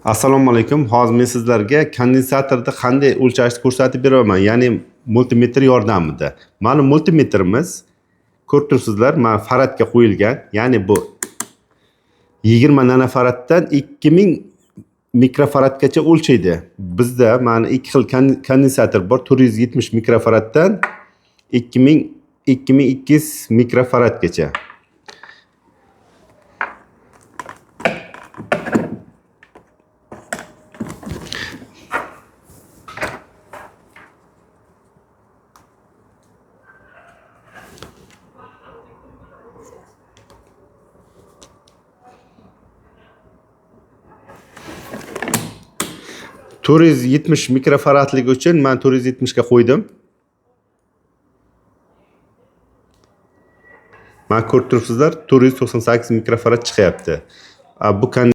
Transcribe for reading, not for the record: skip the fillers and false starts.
Assalomu alaykum. Hozir men sizlarga kondensatorda qanday o'lchashni ko'rsatib beraman, ya'ni multimetr yordamida. Mana multimetrimiz ko'rib turibsizlar, mana faradga qo'yilgan. Ya'ni bu 20 nanofaraddan 2000 mikrofaradgacha o'lchaydi. Bizda mana ikki xil kondensator bor. 470 mikrofaraddan 2200 mikrofaradgacha. ...470 mikrofaradlik uchun men 470 ga qo'ydim. Mana ko'rib turibsizlar, 498 mikrofarad chiqyapti. Bu